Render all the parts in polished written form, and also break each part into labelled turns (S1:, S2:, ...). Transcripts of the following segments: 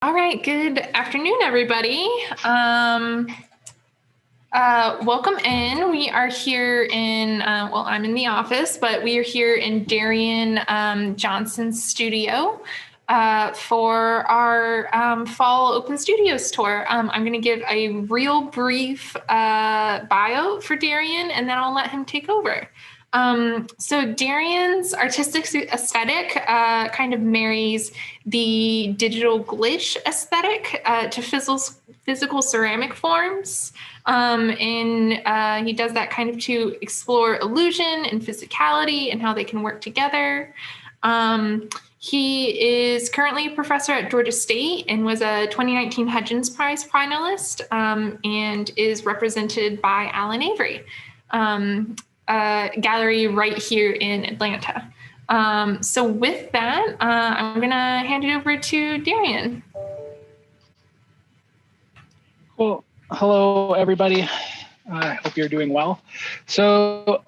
S1: All right, good afternoon, everybody. Welcome in. We are here in, well, I'm in the office, but we are here in Darien Johnson's studio for our fall open studios tour. I'm going to give a real brief bio for Darien, and then I'll let him take over. So Darien's artistic aesthetic kind of marries the digital glitch aesthetic to physical ceramic forms. And he does that kind of to explore illusion and physicality and how they can work together. He is currently a professor at Georgia State and was a 2019 Hudgens Prize finalist and is represented by Alan Avery. Gallery right here in Atlanta. So with that, I'm going to hand it over to Darien.
S2: Cool. Hello, everybody. I hope you're doing well. So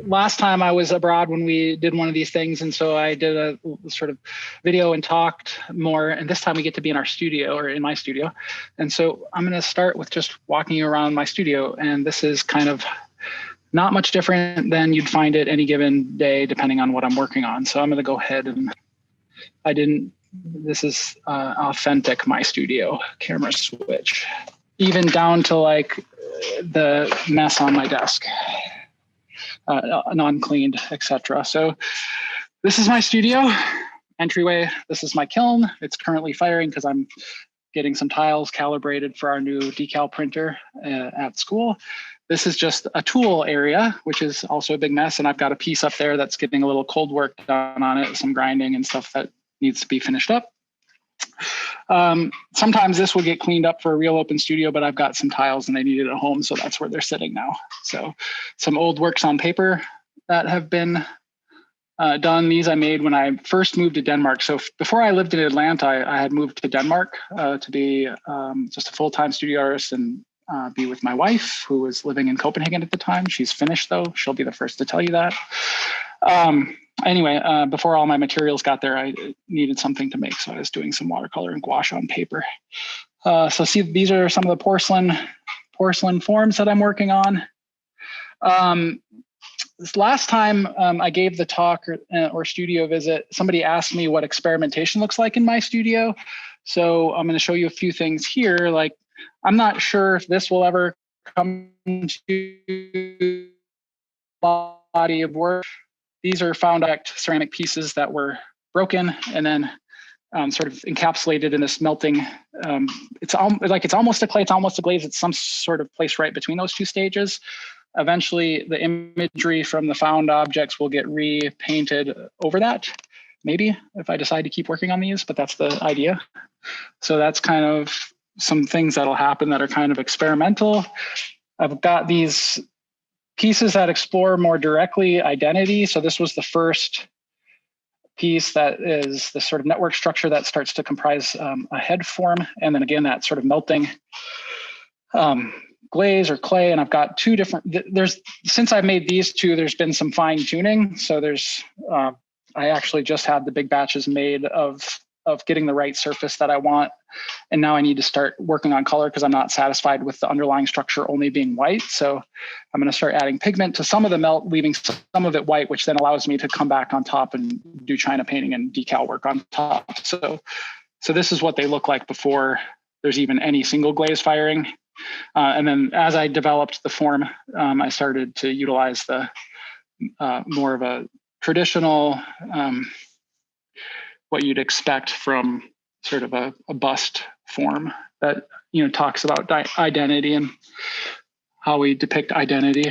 S2: last time I was abroad when we did one of these things, and so I did a sort of video and talked more, and this time we get to be in our studio, or in my studio. And so I'm going to start with just walking you around my studio, and this is kind of not much different than you'd find it any given day, depending on what I'm working on. So I'm going to go ahead and this is authentic my studio camera switch, even down to like the mess on my desk. Non-cleaned, etc. So this is my studio entryway. This is my kiln. It's currently firing because I'm getting some tiles calibrated for our new decal printer at school. This is just a tool area, which is also a big mess. And I've got a piece up there that's getting a little cold work done on it, some grinding and stuff that needs to be finished up. Sometimes this will get cleaned up for a real open studio, but I've got some tiles and they need it at home, so that's where they're sitting now. So some old works on paper that have been done. These I made when I first moved to Denmark. So before I lived in Atlanta, I had moved to Denmark to be just a full-time studio artist and be with my wife, who was living in Copenhagen at the time. She's Finnish, though. She'll be the first to tell you that. Anyway, before all my materials got there, I needed something to make. So I was doing some watercolor and gouache on paper. So see, these are some of the porcelain forms that I'm working on. This last time I gave the talk or studio visit, somebody asked me what experimentation looks like in my studio. So I'm going to show you a few things here. Like, I'm not sure if this will ever come to body of work. These are found ceramic pieces that were broken and then sort of encapsulated in this melting. It's almost a clay, it's almost a glaze. It's some sort of place right between those two stages. Eventually, the imagery from the found objects will get repainted over that, maybe, if I decide to keep working on these, but that's the idea. So that's kind of some things that'll happen that are kind of experimental. I've got these pieces that explore more directly identity. So this was the first piece that is the sort of network structure that starts to comprise a head form. And then again, that sort of melting glaze or clay. And I've got two different, since I've made these two, there's been some fine tuning. So I actually just had the big batches made of getting the right surface that I want. And now I need to start working on color because I'm not satisfied with the underlying structure only being white. So I'm going to start adding pigment to some of the melt, leaving some of it white, which then allows me to come back on top and do China painting and decal work on top. So this is what they look like before there's even any single glaze firing. And then as I developed the form, I started to utilize the more of a traditional, what you'd expect from sort of a bust form that, talks about identity and how we depict identity.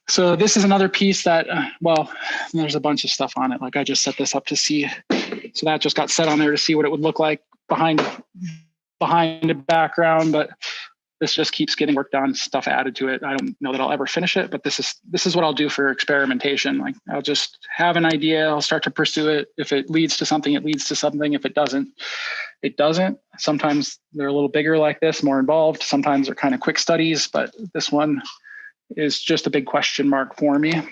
S2: So this is another piece that, there's a bunch of stuff on it. Like I just set this up to see. So that just got set on there to see what it would look like behind the background, but this just keeps getting worked on, stuff added to it. I don't know that I'll ever finish it, but this is what I'll do for experimentation. Like I'll just have an idea, I'll start to pursue it. If it leads to something, it leads to something. If it doesn't, it doesn't. Sometimes they're a little bigger like this, more involved. Sometimes they're kind of quick studies, but this one is just a big question mark for me.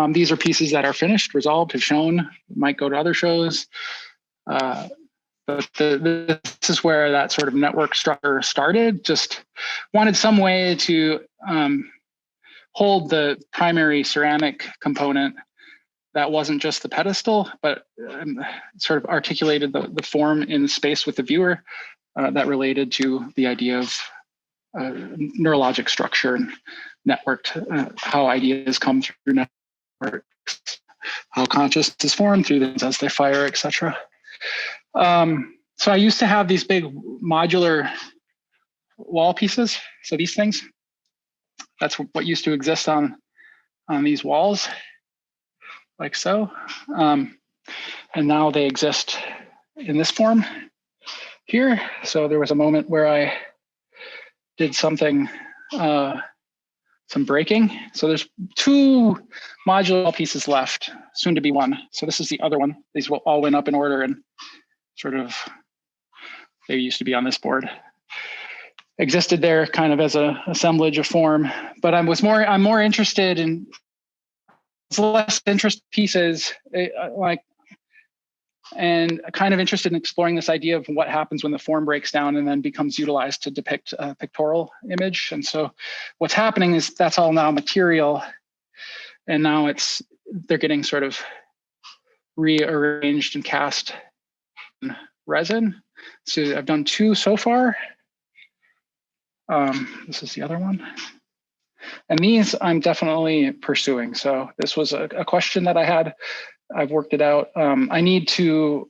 S2: These are pieces that are finished, resolved, have shown, might go to other shows. But this is where that sort of network structure started. Just wanted some way to hold the primary ceramic component that wasn't just the pedestal, but sort of articulated the form in space with the viewer that related to the idea of neurologic structure and networked, how ideas come through networks, how consciousness is formed through them as they fire, etc. So I used to have these big modular wall pieces. So these things, that's what used to exist on these walls, like so. And now they exist in this form here. So there was a moment where I did something, some breaking. So there's 2 modular pieces left, soon to be 1. So this is the other one. These all went up in order and sort of, they used to be on this board. Existed there kind of as a assemblage of form, but I'm more interested in less interest pieces, and kind of interested in exploring this idea of what happens when the form breaks down and then becomes utilized to depict a pictorial image. And so what's happening is that's all now material, and now they're getting sort of rearranged and cast in resin. So I've done 2 so far. This is the other one. And these I'm definitely pursuing. So this was a question that I had. I've worked it out. I need to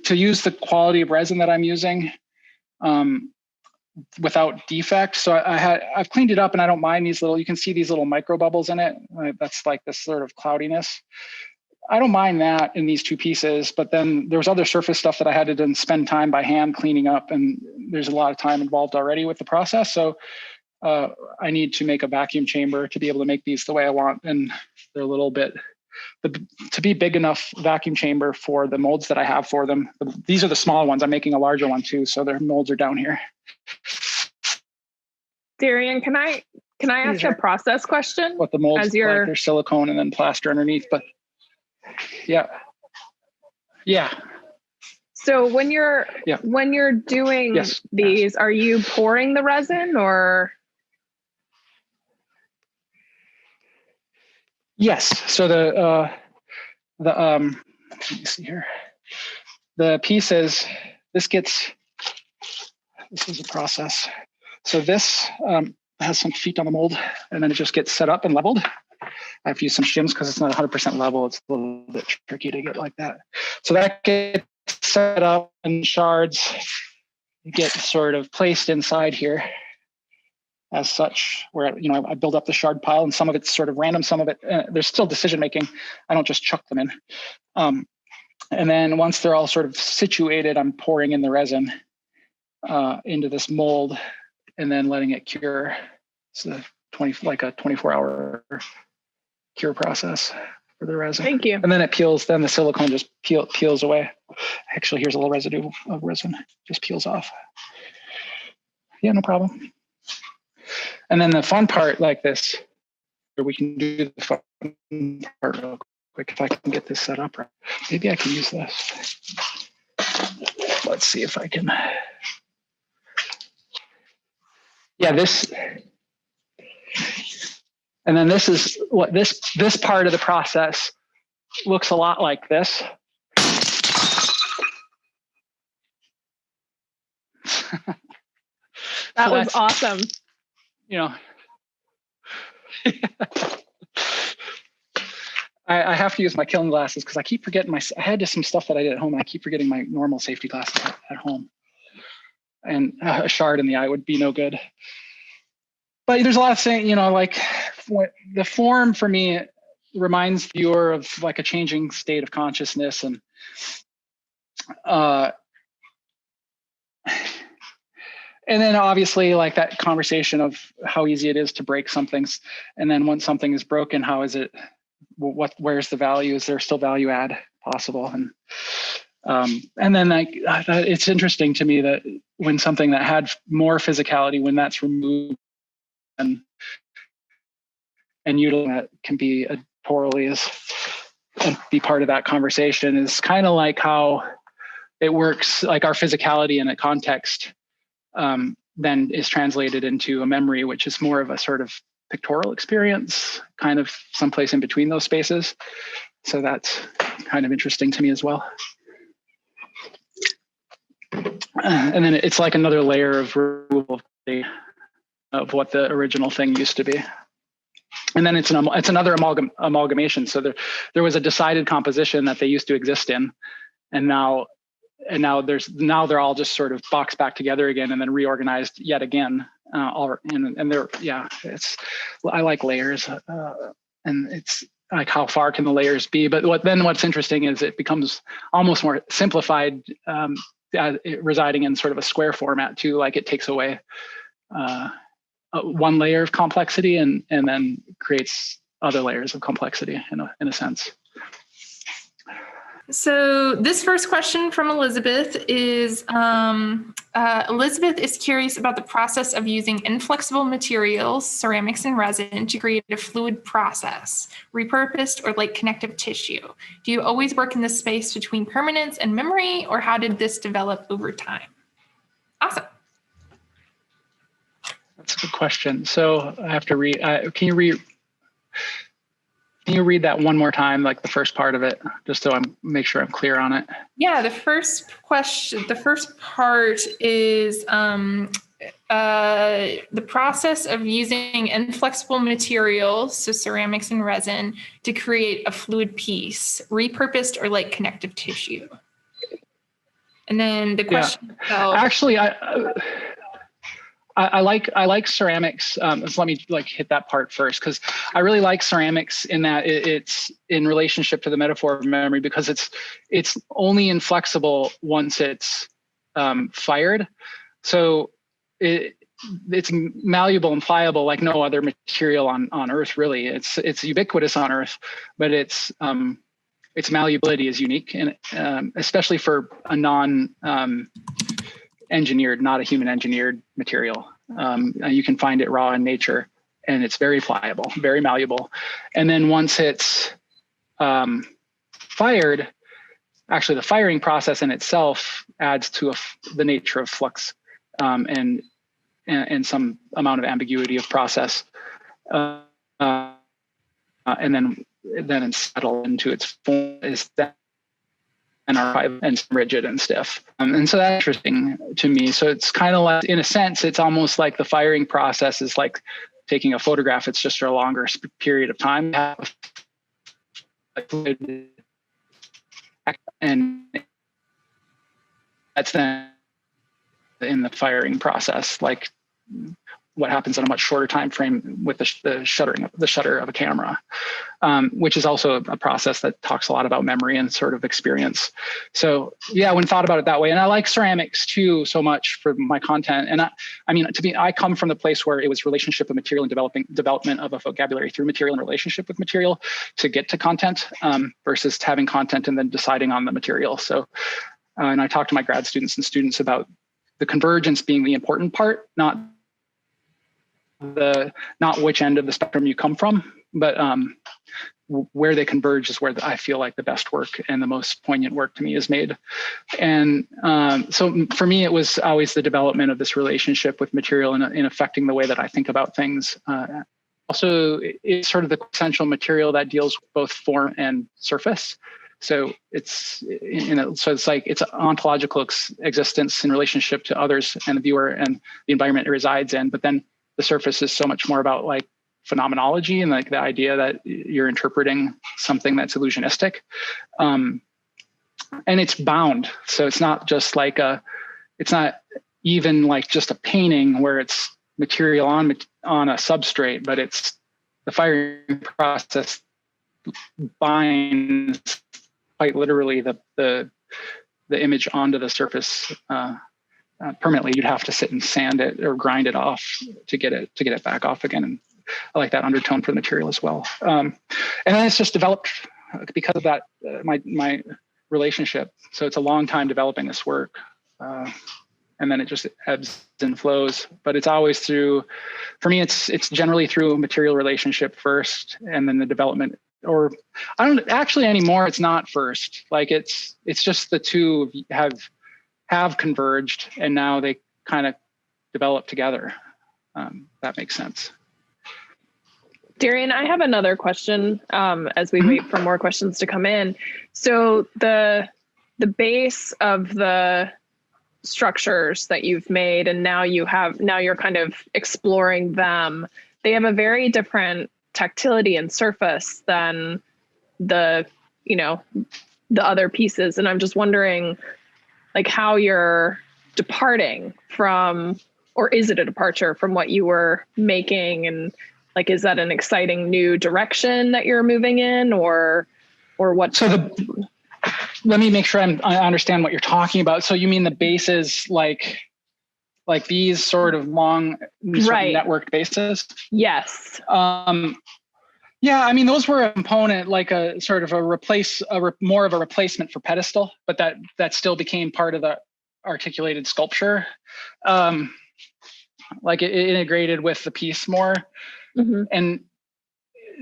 S2: use the quality of resin that I'm using without defect. So I've cleaned it up, and I don't mind these you can see these little micro bubbles in it. That's like this sort of cloudiness. I don't mind that in these 2 pieces, but then there was other surface stuff that I had to then spend time by hand cleaning up, and there's a lot of time involved already with the process. So I need to make a vacuum chamber to be able to make these the way I want, and they're a little bit, to be big enough vacuum chamber for the molds that I have for them. These are the smaller ones. I'm making a larger one too, so their molds are down here.
S3: Darien, can I ask a process question?
S2: What the molds look like, there's silicone and then plaster underneath, but yeah.
S3: So when you're doing these, are you pouring the resin or?
S2: Yes. So let me see here. The pieces, this is a process. So this has some feet on the mold, and then it just gets set up and leveled. I have to use some shims because it's not 100% level. It's a little bit tricky to get like that. So that gets set up, and shards get sort of placed inside here as such, where I build up the shard pile, and some of it's sort of random, some of it there's still decision making. I don't just chuck them in. And then once they're all sort of situated, I'm pouring in the resin into this mold and then letting it cure. It's a 24-hour cure process for the resin.
S3: Thank you.
S2: And then it peels. Then the silicone just peels away. Actually, here's a little residue of resin. Just peels off. Yeah, no problem. And then the fun part, like this, we can do the fun part real quick if I can get this set up right. Maybe I can use this. Let's see if I can. Yeah, this. And then this is what this part of the process looks a lot like this.
S3: That was awesome.
S2: I have to use my kiln glasses because I keep forgetting I had just some stuff that I did at home, and I keep forgetting my normal safety glasses at home. And a shard in the eye would be no good. But there's a lot of things, like the form for me reminds the viewer of like a changing state of consciousness, and then obviously like that conversation of how easy it is to break something, and then once something is broken, how is it? Where's the value? Is there still value add possible? And then it's interesting to me that when something that had more physicality, when that's removed and utilized, that can be pictorially and be part of that conversation, is kind of like how it works, like our physicality in a context then is translated into a memory, which is more of a sort of pictorial experience, kind of someplace in between those spaces. So that's kind of interesting to me as well. And then it's like another layer of removal of what the original thing used to be. And then it's another amalgamation. So there was a decided composition that they used to exist in, and now they're all just sort of boxed back together again and then reorganized yet again. And they're, yeah, I like layers, and it's like, how far can the layers be? But what's interesting is it becomes almost more simplified, residing in sort of a square format too. Like it takes away one layer of complexity and then creates other layers of complexity in a sense.
S1: So this first question from Elizabeth is, Elizabeth is curious about the process of using inflexible materials, ceramics and resin, to create a fluid process, repurposed or like connective tissue. Do you always work in the space between permanence and memory, or how did this develop over time? Awesome.
S2: That's a good question. So I have to read, can you read that one more time, like the first part of it, just so make sure I'm clear on it?
S1: Yeah, the first part is the process of using inflexible materials, so ceramics and resin, to create a fluid piece, repurposed or like connective tissue. And then the question itself.
S2: Actually, I like ceramics. So let me hit that part first, because I really like ceramics in that it's in relationship to the metaphor of memory, because it's only inflexible once it's fired. So it's malleable and pliable like no other material on Earth, really. It's ubiquitous on Earth, but its malleability is unique, and especially for a engineered, not a human engineered material. You can find it raw in nature, and it's very pliable, very malleable. And then once it's fired, actually the firing process in itself adds to the nature of flux and some amount of ambiguity of process. And then it's settled into its form is that and rigid and stiff. And so that's interesting to me. So it's kind of like, in a sense, it's almost like the firing process is like taking a photograph. It's just for a longer period of time. And that's then in the firing process, like what happens in a much shorter time frame with the shutter of a camera, which is also a process that talks a lot about memory and sort of experience. So yeah, when thought about it that way, and I like ceramics too so much for my content. And I come from the place where it was relationship of material and development of a vocabulary through material and relationship with material to get to content, versus having content and then deciding on the material. So, and I talk to my grad students and students about the convergence being the important part, not which end of the spectrum you come from, but where they converge is where I feel like the best work and the most poignant work to me is made. And so for me, it was always the development of this relationship with material in affecting the way that I think about things. Also, it's sort of the essential material that deals with both form and surface. So it's like it's an ontological existence in relationship to others and the viewer and the environment it resides in. But then the surface is so much more about like phenomenology and like the idea that you're interpreting something that's illusionistic. And it's bound. So it's not just like it's not even like just a painting where it's material on a substrate, but it's the firing process binds quite literally the image onto the surface permanently. You'd have to sit and sand it or grind it off to get it back off again. And I like that undertone for the material as well. And then it's just developed because of that, my relationship. So it's a long time developing this work. And then it just ebbs and flows, but it's always for me, it's generally through a material relationship first, and then the development or I don't actually anymore. It's not first. Like it's just the two have converged, and now they kind of develop together. That makes sense.
S3: Darien, I have another question as we wait for more questions to come in. So the base of the structures that you've made, and now you're kind of exploring them. They have a very different tactility and surface than the other pieces. And I'm just wondering, like, how you're departing from, or is it a departure from what you were making? And like, is that an exciting new direction that you're moving in, or what?
S2: So let me make sure I understand what you're talking about. So you mean the bases like these sort of long
S3: right.
S2: networked bases?
S3: Yes.
S2: Yeah, I mean, those were a component, like a sort of more of a replacement for pedestal, but that still became part of the articulated sculpture. Like it integrated with the piece more. Mm-hmm. And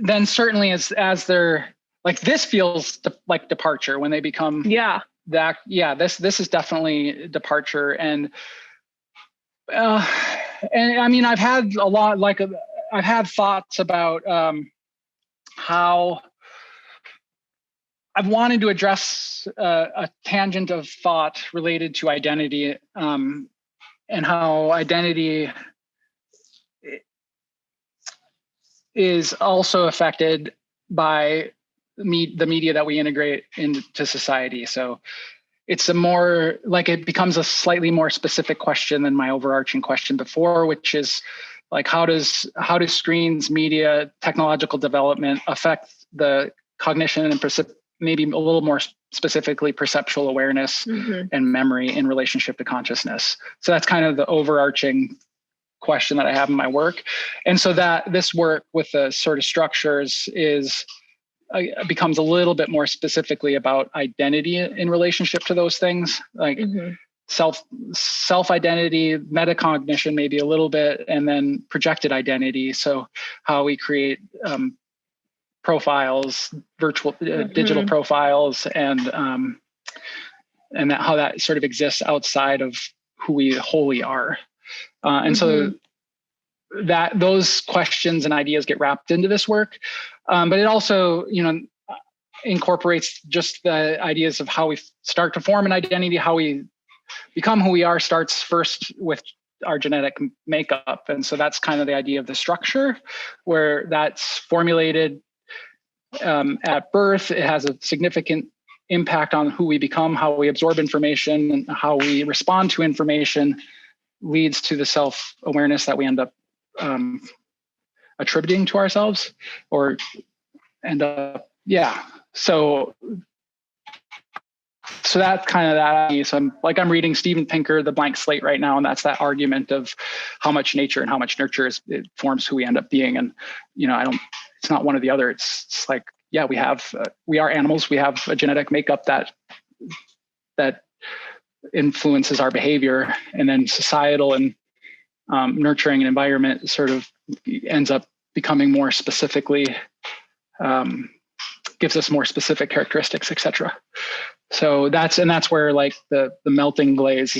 S2: then certainly as they're like, this feels like departure when they become this is definitely departure. And I mean, I've had thoughts about how I've wanted to address a tangent of thought related to identity, and how identity is also affected by the media that we integrate into society. So it's it becomes a slightly more specific question than my overarching question before, which is like, how does screens, media, technological development affect the cognition and maybe a little more specifically perceptual awareness and memory in relationship to consciousness? So that's kind of the overarching question that I have in my work. And so that this work with the sort of structures becomes a little bit more specifically about identity in relationship to those things, like self identity, metacognition, maybe a little bit, and then projected identity. So how we create profiles, virtual digital profiles, and how that sort of exists outside of who we wholly are. And so that those questions and ideas get wrapped into this work. But it also, incorporates just the ideas of how we start to form an identity, how we become who we are starts first with our genetic makeup. And so that's kind of the idea of the structure, where that's formulated at birth. It has a significant impact on who we become, how we absorb information, and how we respond to information leads to the self-awareness that we end up attributing to ourselves, or end up, So that's kind of that. So I'm reading Steven Pinker, The Blank Slate right now, and that's that argument of how much nature and how much nurture it forms who we end up being. And it's not one or the other. It's like, we are animals. We have a genetic makeup that influences our behavior, and then societal and nurturing an environment sort of ends up becoming more specifically, gives us more specific characteristics, etc. So that's where like the melting glaze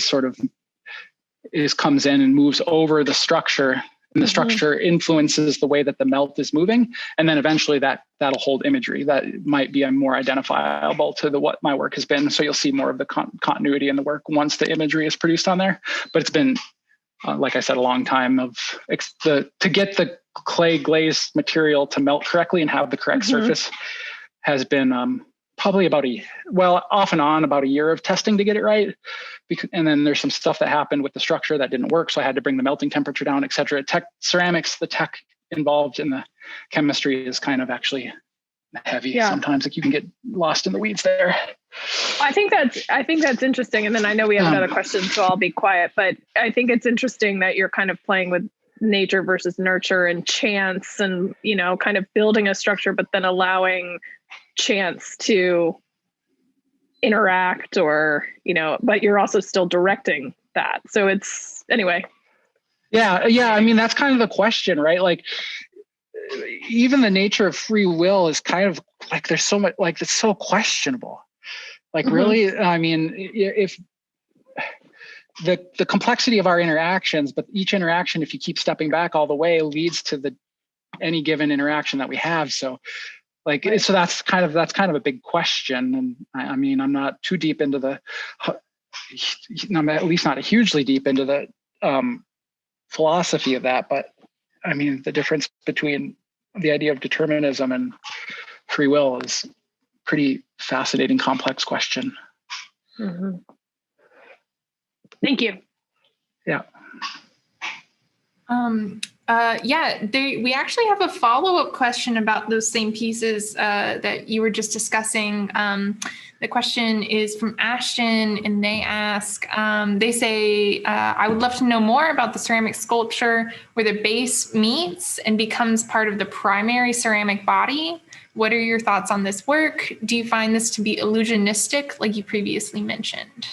S2: comes in and moves over the structure, and the structure influences the way that the melt is moving, and then eventually that'll hold imagery that might be more identifiable to what my work has been. So you'll see more of the continuity in the work once the imagery is produced on there. But it's been, like I said, a long time to get the clay glazed material to melt correctly and have the correct surface has been probably off and on about a year of testing to get it right. And then there's some stuff that happened with the structure that didn't work. So I had to bring the melting temperature down, et cetera. Ceramics, the tech involved in the chemistry is kind of actually heavy sometimes. Like you can get lost in the weeds there.
S3: I think that's interesting. And then I know we have another question, so I'll be quiet, but I think it's interesting that you're kind of playing with nature versus nurture and chance, and, kind of building a structure, but then allowing chance to interact, or, but you're also still directing that. So it's, anyway.
S2: Yeah. I mean, that's kind of the question, right? Like even the nature of free will is kind of like, there's so much, like, it's so questionable. Like, really, I mean, if the complexity of our interactions, but each interaction, if you keep stepping back all the way, leads to any given interaction that we have. So like, so that's kind of a big question. And I mean, I'm not too deep into I'm at least not hugely deep into the philosophy of that, but I mean, the difference between the idea of determinism and free will is pretty fascinating, complex question.
S3: Mm-hmm. Thank you.
S1: Yeah. We actually have a follow-up question about those same pieces that you were just discussing. The question is from Ashton, and they ask, they say, I would love to know more about the ceramic sculpture where the base meets and becomes part of the primary ceramic body. What are your thoughts on this work? Do you find this to be illusionistic, like you previously mentioned?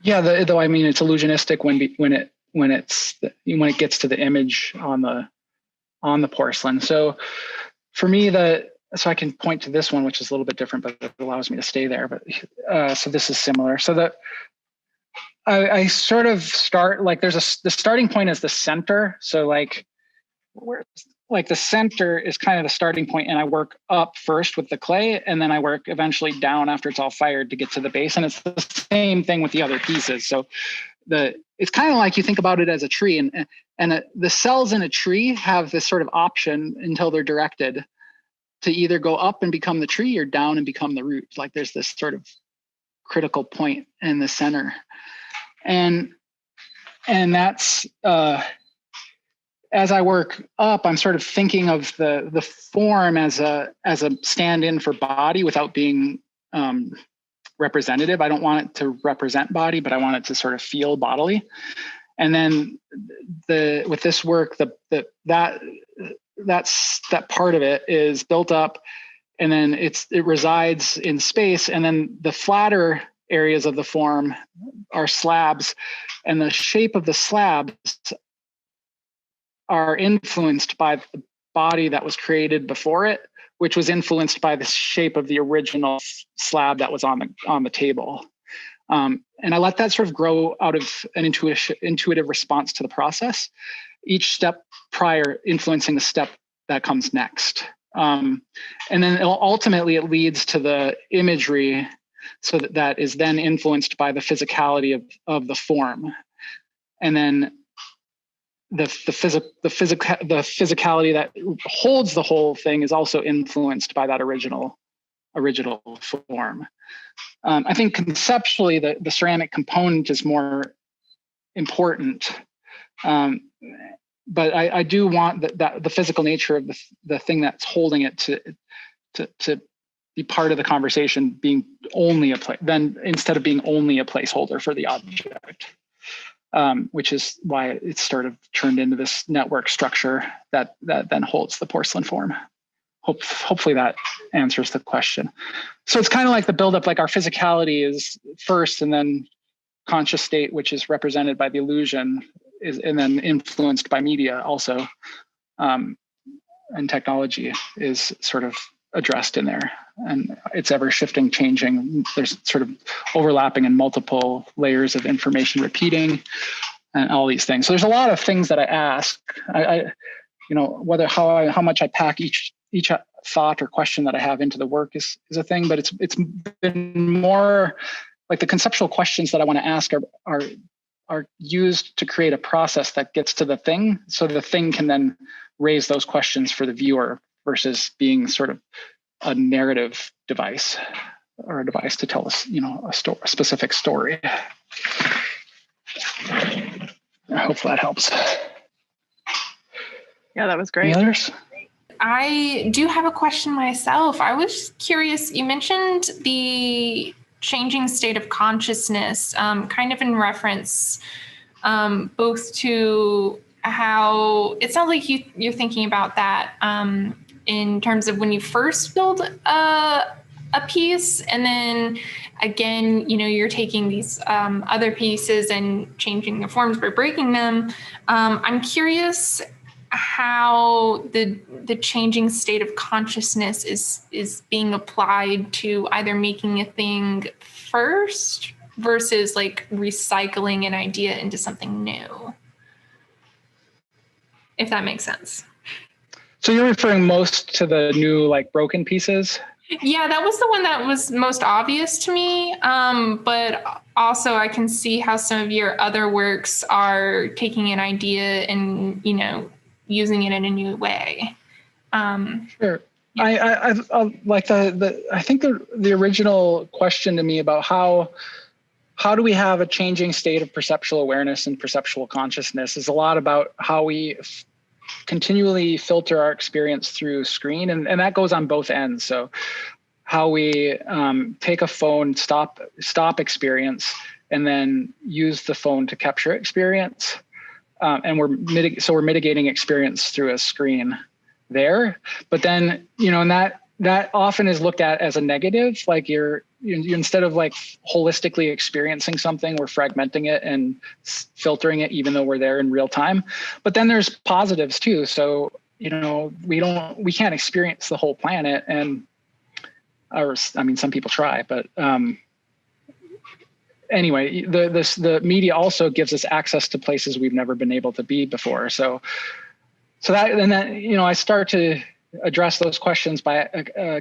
S2: Yeah, though I mean, it's illusionistic when it gets to the image on the porcelain. So for me, so I can point to this one, which is a little bit different, but it allows me to stay there. But so this is similar. So I sort of start, like, the starting point is the center. So like the center is kind of the starting point, and I work up first with the clay, and then I work eventually down after it's all fired to get to the base. And it's the same thing with the other pieces. So it's kind of like, you think about it as a tree, and the cells in a tree have this sort of option until they're directed to either go up and become the tree or down and become the root. Like, there's this sort of critical point in the center. And that's, as I work up, I'm sort of thinking of the form as a stand-in for body without being representative. I don't want it to represent body, but I want it to sort of feel bodily. And then with this work, that part of it is built up, and then it resides in space. And then the flatter areas of the form are slabs, and the shape of the slabs are influenced by the body that was created before it, which was influenced by the shape of the original slab that was on the table. And I let that sort of grow out of an intuitive response to the process, each step prior influencing the step that comes next. And then ultimately it leads to the imagery, so that is then influenced by the physicality of the form. And then the physicality that holds the whole thing is also influenced by that original form. I think conceptually the ceramic component is more important, but I do want that the physical nature of the thing that's holding it to be part of the conversation, being only then instead of being only a placeholder for the object. Which is why it's sort of turned into this network structure that then holds the porcelain form. Hopefully that answers the question. So it's kind of like the buildup, like our physicality is first, and then conscious state, which is represented by the illusion, and then influenced by media also. And technology is sort of addressed in there, and it's ever shifting, changing. There's sort of overlapping and multiple layers of information repeating and all these things. So there's a lot of things that I ask. I how much I pack each thought or question that I have into the work is a thing, but it's been more like the conceptual questions that I want to ask are used to create a process that gets to the thing, so the thing can then raise those questions for the viewer, versus being sort of a narrative device or a device to tell us, a specific story. Hopefully that helps.
S3: Yeah, that was great.
S2: Any others?
S1: I do have a question myself. I was curious, you mentioned the changing state of consciousness, kind of in reference both to how it sounds like you're thinking about that in terms of when you first build a piece, and then again, you're taking these other pieces and changing the forms by breaking them. I'm curious how the changing state of consciousness is being applied to either making a thing first versus like recycling an idea into something new, if that makes sense.
S2: So you're referring most to the new like broken pieces?
S1: Yeah, that was the one that was most obvious to me. But also I can see how some of your other works are taking an idea and, using it in a new way.
S2: Sure.
S1: Yeah.
S2: I like I think the original question to me about how do we have a changing state of perceptual awareness and perceptual consciousness is a lot about how we continually filter our experience through screen, and that goes on both ends. So how we take a phone, stop experience, and then use the phone to capture experience, and we're mitigating experience through a screen there. But then and that often is looked at as a negative, like you instead of like holistically experiencing something, we're fragmenting it and filtering it even though we're there in real time. But then there's positives too. So, we can't experience the whole planet, some people try, but anyway, the media also gives us access to places we've never been able to be before. So I start to address those questions by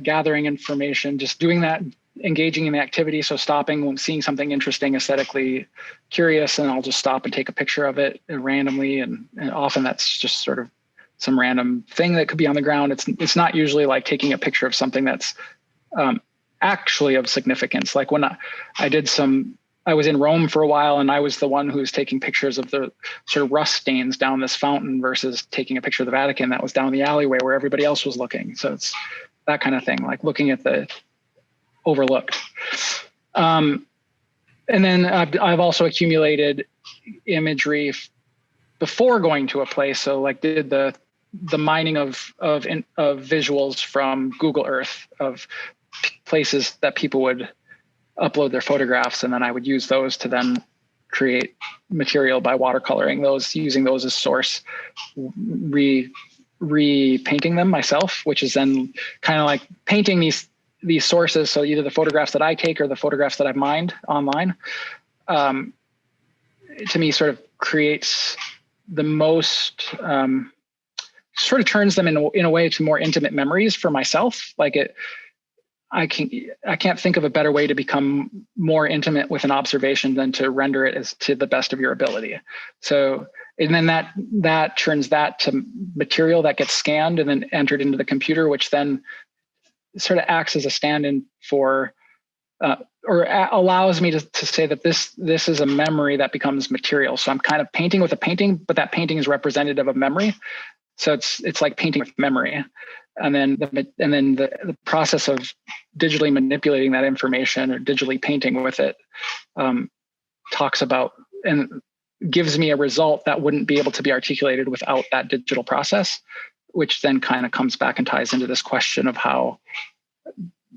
S2: gathering information, just doing that, engaging in the activity. So stopping when seeing something interesting, aesthetically curious, and I'll just stop and take a picture of it randomly. And often that's just sort of some random thing that could be on the ground. It's not usually like taking a picture of something that's actually of significance. Like when I was in Rome for a while, and I was the one who was taking pictures of the sort of rust stains down this fountain versus taking a picture of the Vatican that was down the alleyway where everybody else was looking. So it's that kind of thing, like looking at the overlooked. And then I've also accumulated imagery before going to a place. So like did the mining of visuals from Google Earth of places that people would upload their photographs, and then I would use those to then create material by watercoloring those, using those as source, repainting them myself, which is then kind of like painting these sources. So either the photographs that I take or the photographs that I've mined online, to me sort of creates the most, sort of turns them in a way to more intimate memories for myself. Like I can't think of a better way to become more intimate with an observation than to render it as to the best of your ability. So, and then that turns that to material that gets scanned and then entered into the computer, which then sort of acts as a stand-in for, allows me to say that this is a memory that becomes material. So I'm kind of painting with a painting, but that painting is representative of memory. So it's like painting with memory. And then the process of digitally manipulating that information or digitally painting with it talks about and gives me a result that wouldn't be able to be articulated without that digital process, which then kind of comes back and ties into this question of how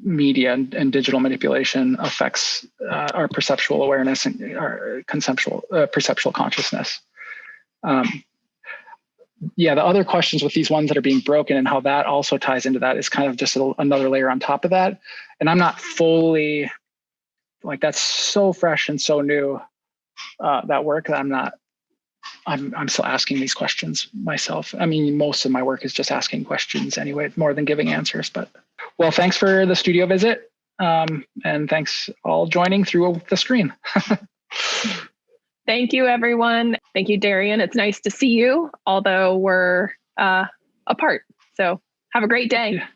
S2: media and digital manipulation affects our perceptual awareness and our perceptual consciousness. The other questions with these ones that are being broken and how that also ties into that is kind of just another layer on top of that. And I'm not fully, like, that's so fresh and so new, that work, that I'm still asking these questions myself. I mean, most of my work is just asking questions anyway, more than giving answers. But well, thanks for the studio visit. And thanks all joining through the screen.
S3: Thank you, everyone. Thank you, Darien. It's nice to see you, although we're apart. So have a great day.
S2: Yeah.